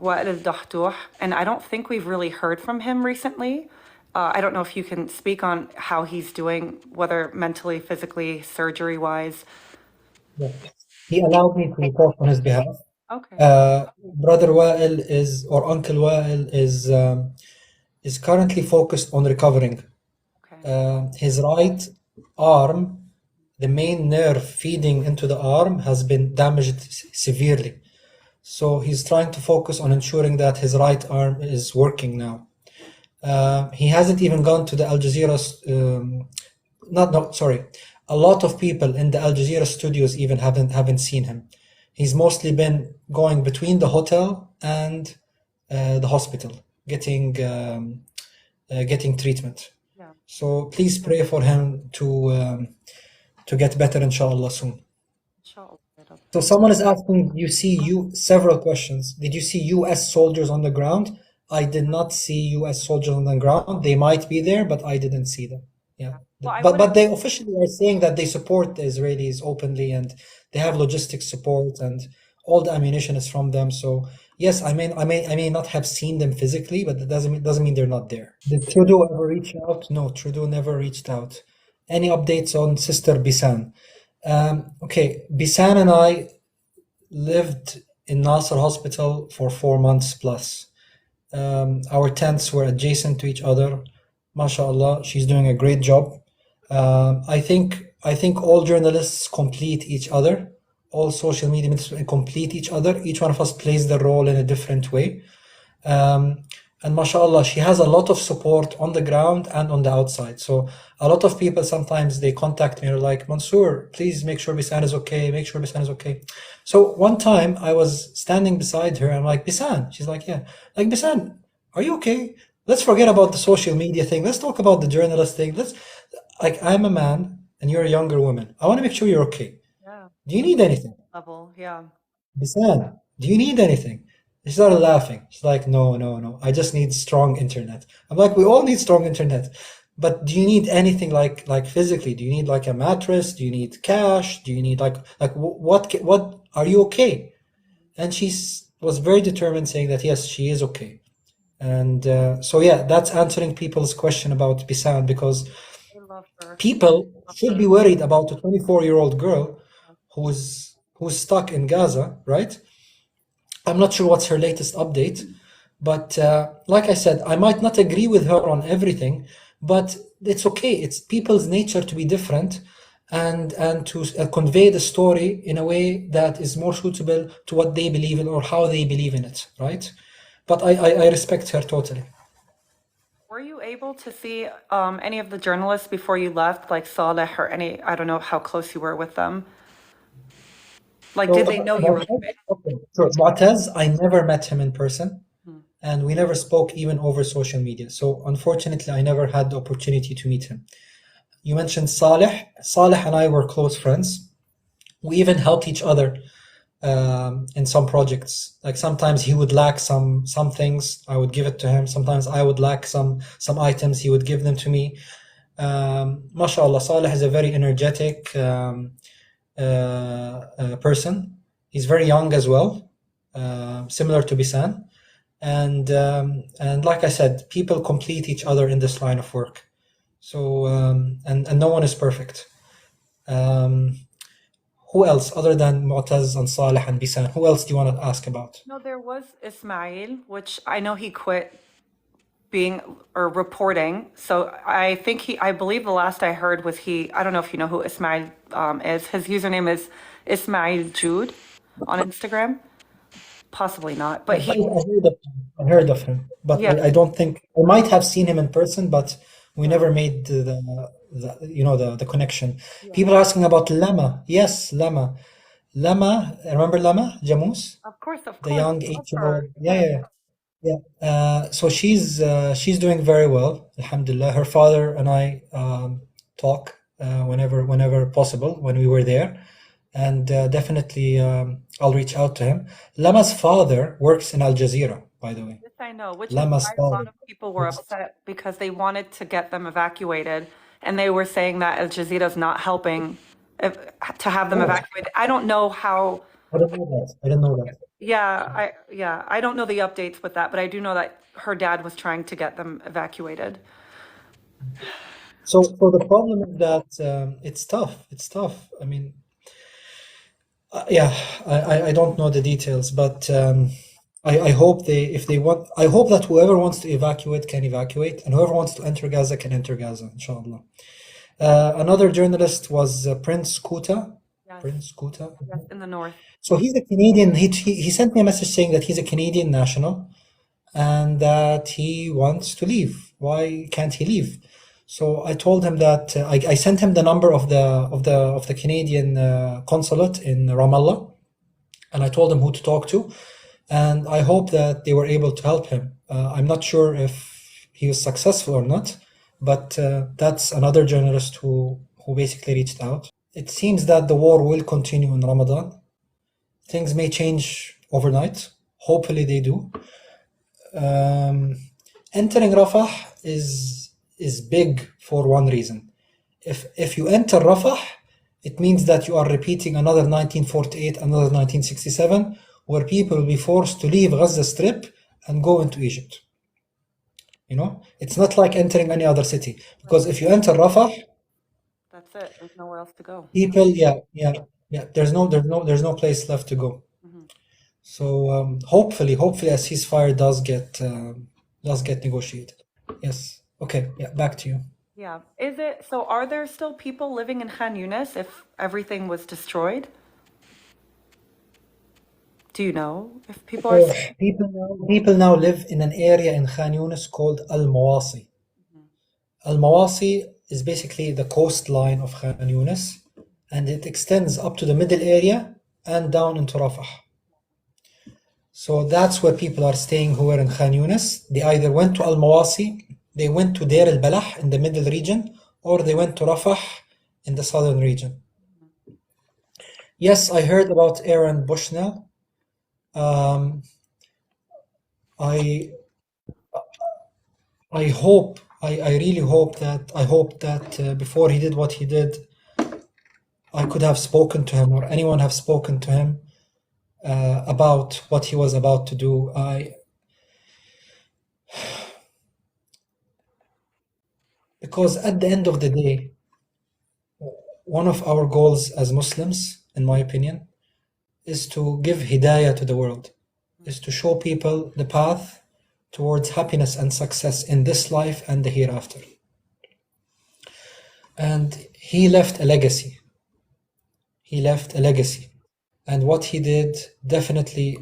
Wa'il al-Dahduh, and I don't think we've really heard from him recently. I don't know if you can speak on how he's doing, whether mentally, physically, surgery-wise. Yeah. He allowed me to talk on his behalf. Okay. Brother Wa'il or Uncle Wa'il is currently focused on recovering. Okay. His right arm, the main nerve feeding into the arm, has been damaged severely. So he's trying to focus on ensuring that his right arm is working now. He hasn't even gone to the Al Jazeera, sorry. A lot of people in the Al Jazeera studios even haven't seen him. He's mostly been going between the hotel and the hospital, getting treatment. Yeah. So please pray for him to get better, inshallah, soon. Inshallah. So someone is asking, several questions. Did you see US soldiers on the ground? I did not see US soldiers on the ground. They might be there, but I didn't see them. Yeah. Well, I But wouldn't. they officially are saying that they support the Israelis openly and they have logistics support and all the ammunition is from them. So yes, I may not have seen them physically, but that doesn't mean they're not there. Did Trudeau ever reach out? No, Trudeau never reached out. Any updates on Sister Bisan? Okay, Bisan and I lived in Nasser Hospital for 4 months plus. Our tents were adjacent to each other. MashaAllah, she's doing a great job. I think all journalists complete each other. All social media ministers complete each other. Each one of us plays the role in a different way. And mashallah, she has a lot of support on the ground and on the outside. So a lot of people sometimes they contact me and are like, Mansour, please make sure Bisan is okay. Make sure Bisan is okay. So one time I was standing beside her and I'm like, Bisan. She's like, yeah. Like, Bisan, are you okay? Let's forget about the social media thing. Let's talk about the journalist thing. I'm a man and you're a younger woman. I want to make sure you're okay. Yeah. Do you need anything? Level. Yeah. Bisan, do you need anything? She started laughing. She's like, no, no, no. I just need strong internet. I'm like, we all need strong internet. But do you need anything like physically? Do you need like a mattress? Do you need cash? Do you need what are you okay? And she was very determined saying that yes, she is okay. And so yeah, that's answering people's question about Bisan because I love her. people should be worried about a 24-year-old girl who's stuck in Gaza, right? I'm not sure what's her latest update, but like I said, I might not agree with her on everything, but it's okay. It's people's nature to be different and to convey the story in a way that is more suitable to what they believe in or how they believe in it, right? But I respect her totally. Were you able to see any of the journalists before you left, like Saleh or any, I don't know how close you were with them? Like, did they know you were leaving? Okay, sure. Mu'taz, I never met him in person, Hmm. and we never spoke even over social media. So unfortunately, I never had the opportunity to meet him. You mentioned Saleh. Saleh and I were close friends. We even helped each other in some projects. Like sometimes he would lack some things, I would give it to him. Sometimes I would lack some items, he would give them to me. MashaAllah, Saleh is a very energetic person. He's very young as well, similar to Bisan. And like I said, people complete each other in this line of work. So and no one is perfect. Who else other than Mu'taz and Saleh and Bisan? Who else do you want to ask about? No, there was Ismail, which I know he quit being or reporting. So I believe the last I heard was I don't know if you know who Ismail is. His username is Ismail Jude on Instagram. Possibly not, but I heard of him, but yeah, I don't think I might have seen him in person, but we never made the connection. yeah. People are asking about Lama. Yes, Lama. Lama, remember Lama Jamus? Of course, The young love her. 8-year-old. Yeah. So she's doing very well, alhamdulillah. Her father and I talk whenever possible when we were there, and definitely I'll reach out to him. Lama's father works in Al Jazeera, by the way. This I know, which is Lama's why a lot father. of people were upset because they wanted to get them evacuated, and they were saying that Al Jazeera is not helping to have them Oh, evacuated. I don't know how. I didn't know that. I didn't know that. I don't know the updates with that, but I do know that her dad was trying to get them evacuated. So the problem is that it's tough. It's tough. I mean, yeah, I don't know the details, but I hope I hope that whoever wants to evacuate can evacuate, and whoever wants to enter Gaza can enter Gaza, inshallah. Another journalist was Prince Kuta. Yes, Prince Kuta. yes, in the north. So he's a Canadian. He sent me a message saying that he's a Canadian national and that he wants to leave. Why can't he leave? So I told him that I sent him the number of the Canadian consulate in Ramallah, and I told him who to talk to, and I hope that they were able to help him. I'm not sure if he was successful or not, but that's another journalist who basically reached out. it seems that the war will continue in Ramadan. Things may change overnight. Hopefully they do. Entering Rafah is big for one reason. If you enter Rafah, it means that you are repeating another 1948, another 1967, where people will be forced to leave Gaza Strip and go into Egypt. You know, it's not like entering any other city, because if you enter Rafah, That's it. There's nowhere else to go. people, yeah, there's no place left to go. So hopefully a ceasefire does get negotiated. Yes. Okay. Yeah. Back to you. Yeah. So are there still people living in Khan Yunis if everything was destroyed? Do you know if people are? People now live in an area in Khan Yunis called Al-Mawasi. Al-Mawasi is basically the coastline of Khan Yunis, and it extends up to the middle area and down into Rafah. So that's where people are staying who are in Khan Yunis. They either went to Al-Mawasi, they went to Deir al-Balah in the middle region, or they went to Rafah in the southern region. Yes, I heard about Aaron Bushnell. I really hope that before he did what he did, I could have spoken to him, or anyone have spoken to him about what he was about to do. Because at the end of the day, one of our goals as Muslims, in my opinion, is to give hidayah to the world, is to show people the path towards happiness and success in this life and the hereafter. And he left a legacy. And what he did definitely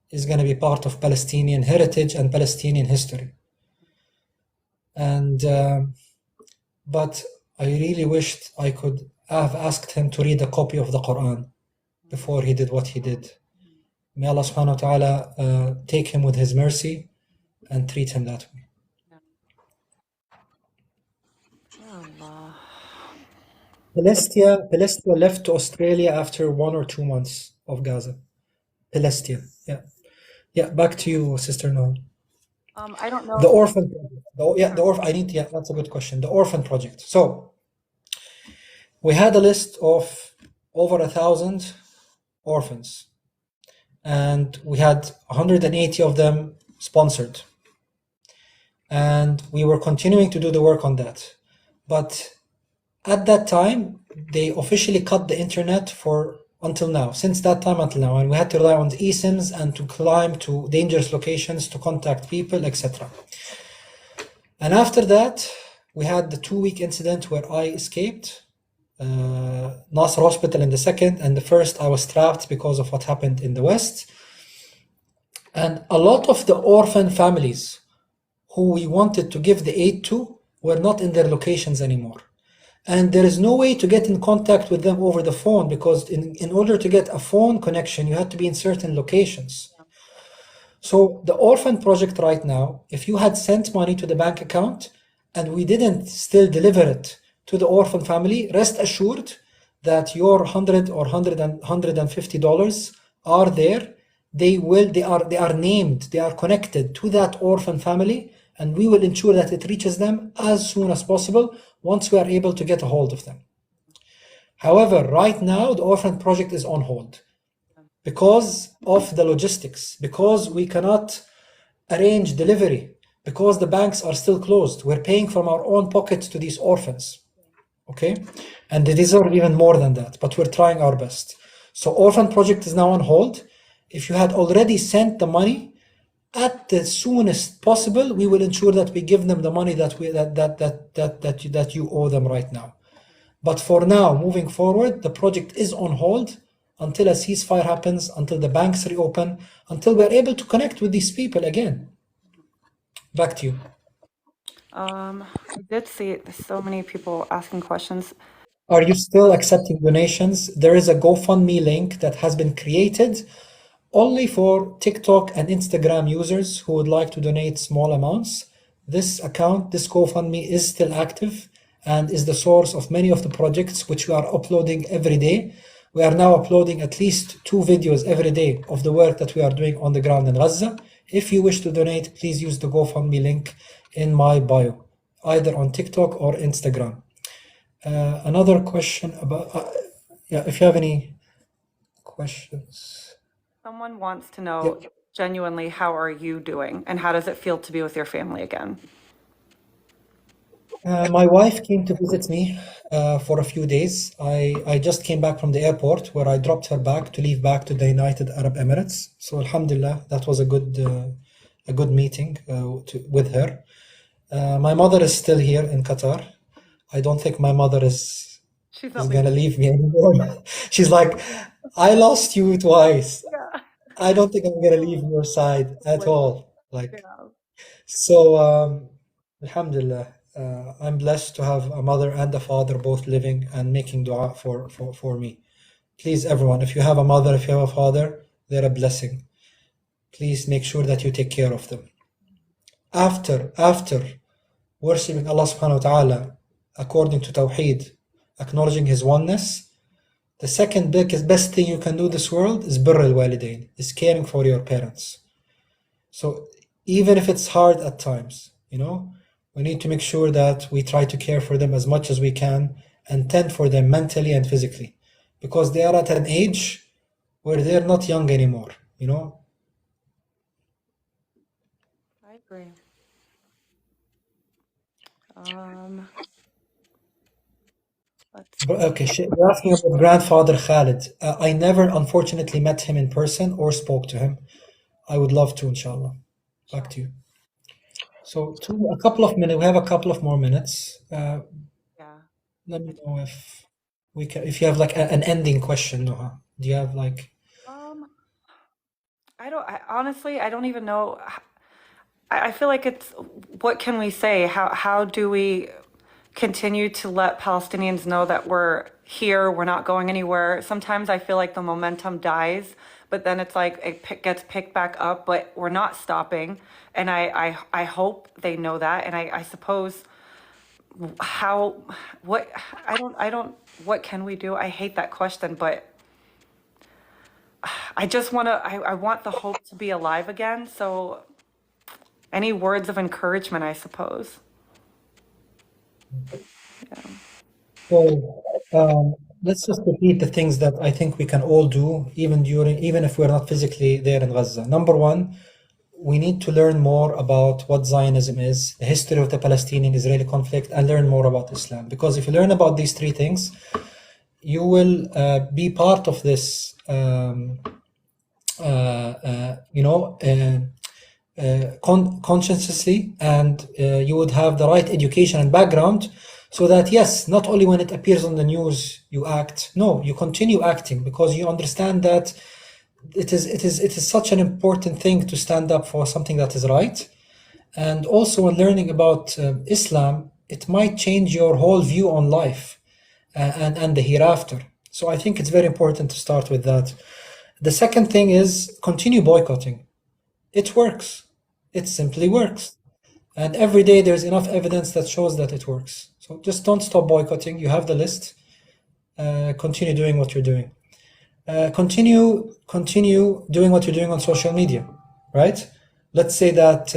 is going to be part of Palestinian heritage and Palestinian history. And but I really wished I could have asked him to read a copy of the Quran before he did what he did. May Allah subhanahu wa ta'ala take him with his mercy and treat him that way. Pelestia left to Australia after 1 or 2 months of Gaza. Pelestia, yeah. Back to you, Sister Noor. I don't know. The Orphan project. That's a good question. The Orphan project. So we had a list of over 1,000 orphans, and we had 180 of them sponsored, and we were continuing to do the work on that. But at that time, they officially cut the internet until now, and we had to rely on the eSIMs and to climb to dangerous locations to contact people, etc. And after that, we had the 2-week incident where I escaped Nasser Hospital in the second, and the first I was trapped because of what happened in the West. And a lot of the orphan families who we wanted to give the aid to were not in their locations anymore. And there is no way to get in contact with them over the phone, because in order to get a phone connection, you had to be in certain locations. So the Orphan project right now, if you had sent money to the bank account and we didn't still deliver it to the orphan family, rest assured that your $100 or $150 are there. They are named, they are connected to that orphan family, and we will ensure that it reaches them as soon as possible once we are able to get a hold of them. However, right now, the Orphan project is on hold because of the logistics, because we cannot arrange delivery, because the banks are still closed. We're paying from our own pockets to these orphans, okay? And they deserve even more than that, but we're trying our best. So Orphan project is now on hold. If you had already sent the money, at the soonest possible, we will ensure that we give them the money that you owe them right now. But for now, moving forward, the project is on hold until a ceasefire happens, until the banks reopen, until we're able to connect with these people again. Back to you. I did see so many people asking questions. Are you still accepting donations? There is a GoFundMe link that has been created only for TikTok and Instagram users who would like to donate small amounts. This account, this GoFundMe, is still active, and is the source of many of the projects which we are uploading every day. We are now uploading at least 2 videos every day of the work that we are doing on the ground in Gaza. If you wish to donate, please use the GoFundMe link in my bio, either on TikTok or Instagram. Another question about, yeah, if you have any questions. Someone wants to know genuinely, how are you doing? And how does it feel to be with your family again? My wife came to visit me for a few days. I just came back from the airport where I dropped her back to leave back to the United Arab Emirates. So Alhamdulillah, that was a good meeting with her. My mother is still here in Qatar. I don't think my mother is She's not gonna leave me anymore. She's like, I lost you twice. Yeah. I don't think I'm gonna leave your side at all. Like, Yeah. so, Alhamdulillah, I'm blessed to have a mother and a father both living and making dua for me. Please, everyone, if you have a mother, if you have a father, they're a blessing. Please make sure that you take care of them. After worshipping Allah subhanahu wa ta'ala according to Tawheed, acknowledging His oneness, the second best thing you can do in this world is birr al-walidain, is caring for your parents. So even if it's hard at times, we need to make sure that we try to care for them as much as we can and tend for them mentally and physically, because they are at an age where they're not young anymore, I agree. Okay, you're asking about grandfather Khalid. I never, unfortunately, met him in person or spoke to him. I would love to, inshallah. Back to you. So, a couple of minutes. We have a couple of more minutes. Yeah. Let me know if you have like an ending question, Noha. Do you have like? Honestly, I don't even know. I feel like it's, what can we say? How do we continue to let Palestinians know that we're here, we're not going anywhere? Sometimes I feel like the momentum dies, but then it's like it gets picked back up, but we're not stopping. And I hope they know that. And I suppose what can we do? I hate that question, but I just want to, I want the hope to be alive again. So any words of encouragement, I suppose. Yeah. So let's just repeat the things that I think we can all do, even if we're not physically there in Gaza. Number one, we need to learn more about what Zionism is, the history of the Palestinian-Israeli conflict, and learn more about Islam. Because if you learn about these 3 things, you will be part of this, consciously, and you would have the right education and background, so that yes, not only when it appears on the news you act, no, you continue acting, because you understand that it is such an important thing to stand up for something that is right. And also, when learning about Islam, it might change your whole view on life and the hereafter. So I think it's very important to start with that. The second thing is continue boycotting. It works. It simply works. And every day there's enough evidence that shows that it works. So just don't stop boycotting. You have the list. Continue doing what you're doing. Continue doing what you're doing on social media, right? Let's say that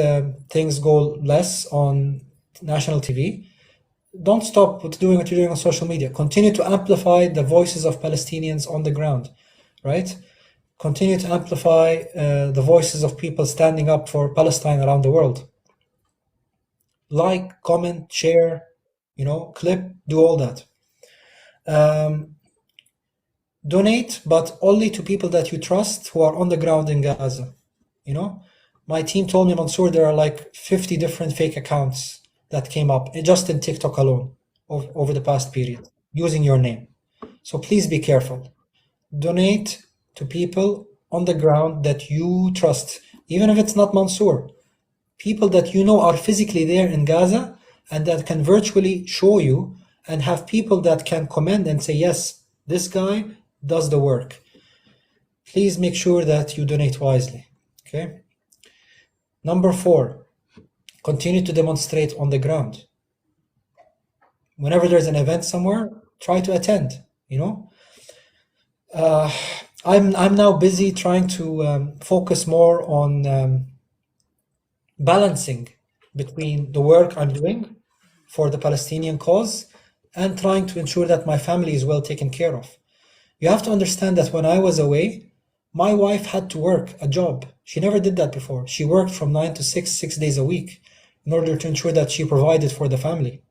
things go less on national TV. Don't stop doing what you're doing on social media. Continue to amplify the voices of Palestinians on the ground, right? Continue to amplify the voices of people standing up for Palestine around the world. Like, comment, share, clip, do all that. Donate, but only to people that you trust who are on the ground in Gaza. My team told me, Mansour, there are like 50 different fake accounts that came up just in TikTok alone over the past period using your name. So please be careful. Donate to people on the ground that you trust, even if it's not Mansour. People that you know are physically there in Gaza and that can virtually show you, and have people that can comment and say, yes, this guy does the work. Please make sure that you donate wisely. Okay. Number 4, continue to demonstrate on the ground. whenever there's an event somewhere, try to attend, you know. I'm now busy trying to focus more on balancing between the work I'm doing for the Palestinian cause and trying to ensure that my family is well taken care of. You have to understand that when I was away, my wife had to work a job. She never did that before. She worked from 9 to 6, 6 days a week in order to ensure that she provided for the family.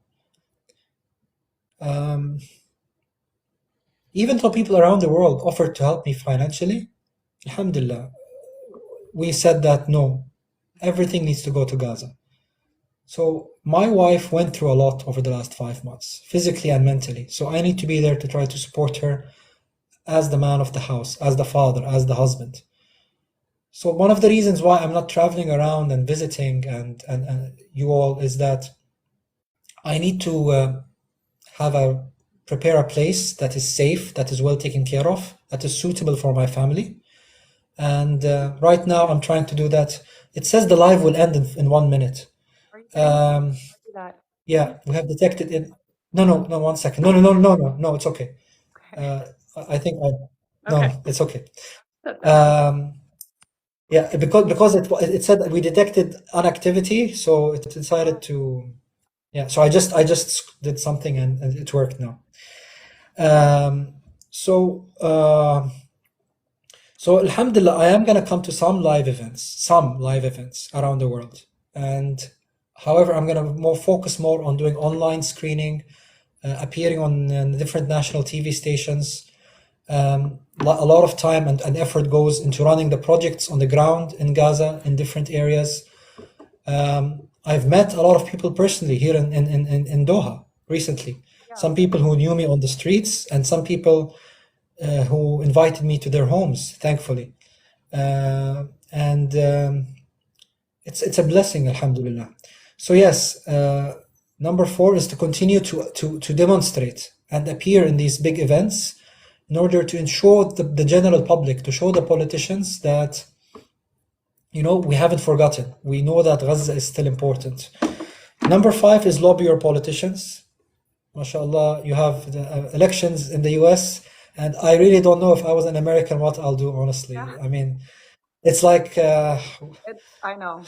Even though people around the world offered to help me financially, alhamdulillah, we said that no, everything needs to go to Gaza. So my wife went through a lot over the last 5 months, physically and mentally. So I need to be there to try to support her as the man of the house, as the father, as the husband. So one of the reasons why I'm not traveling around and visiting and you all is that I need to prepare a place that is safe, that is well taken care of, that is suitable for my family. And right now I'm trying to do that. It says the live will end in 1 minute. Are you saying that? Yeah, we have detected it. No, 1 second. No, it's okay. Okay. I think Okay. no, it's okay. Yeah, because it said that we detected inactivity, so it decided to. Yeah, so I just did something and it worked now. So alhamdulillah, I am gonna come to some live events around the world. And however, I'm gonna focus more on doing online screening, appearing on different national TV stations. A lot of time and effort goes into running the projects on the ground in Gaza in different areas. I've met a lot of people personally here in Doha recently. Some people who knew me on the streets and some people who invited me to their homes, thankfully. And it's a blessing, alhamdulillah. So yes, number 4 is to continue to demonstrate and appear in these big events in order to ensure the general public, to show the politicians that, you know, we haven't forgotten. We know that Gaza is still important. Number 5 is lobby your politicians. MashaAllah, you have the elections in the US, and I really don't know if I was an American what I'll do, honestly. Yeah. I mean, it's like I know.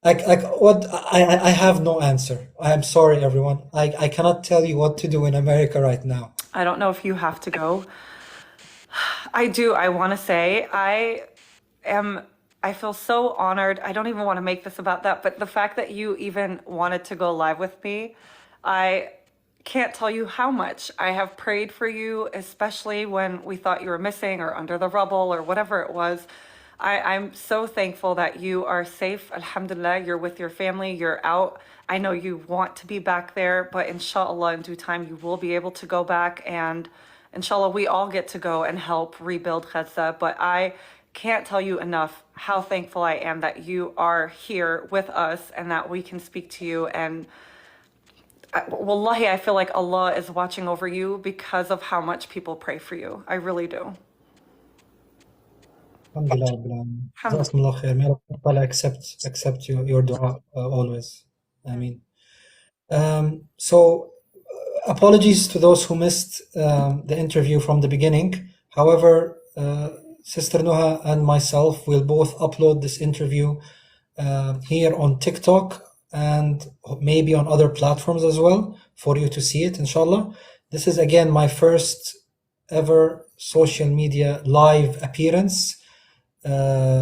like what I have no answer. I am sorry, everyone. I cannot tell you what to do in America right now. I don't know if you have to go. I do. I want to say I feel so honored. I don't even want to make this about that, but the fact that you even wanted to go live with me, I can't tell you how much I have prayed for you, especially when we thought you were missing or under the rubble or whatever it was. I'm so thankful that you are safe. Alhamdulillah, you're with your family, you're out. I know you want to be back there, but inshallah, in due time, you will be able to go back. And inshallah, we all get to go and help rebuild Gaza. But I can't tell you enough how thankful I am that you are here with us and that we can speak to you. And wallahi, I feel like Allah is watching over you because of how much people pray for you. I really do. Alhamdulillah, Rabbil Alameen. Jazakumullah khair. May Allah accept your dua always. I mean, so apologies to those who missed the interview from the beginning. However, Sister Nuha and myself will both upload this interview here on TikTok and maybe on other platforms as well for you to see it, inshallah. This is again my first ever social media live appearance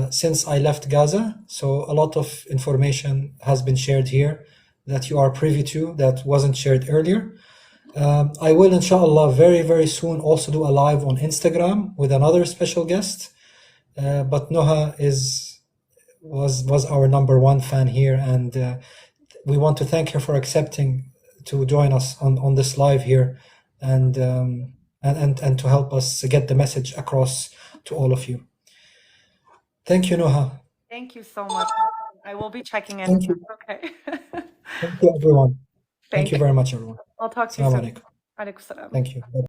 since I left Gaza. So a lot of information has been shared here that you are privy to that wasn't shared earlier. I will, inshallah, very, very soon also do a live on Instagram with another special guest. But Nuha was our number 1 fan here, and we want to thank her for accepting to join us on this live here and to help us get the message across to all of you. Thank you, Nuha. Thank you so much. I will be checking in. Thank you. Okay. Thank you, everyone. Thank you very much, everyone. I'll talk to you Assalamu soon. alaikum. Alaikum salam. Thank you.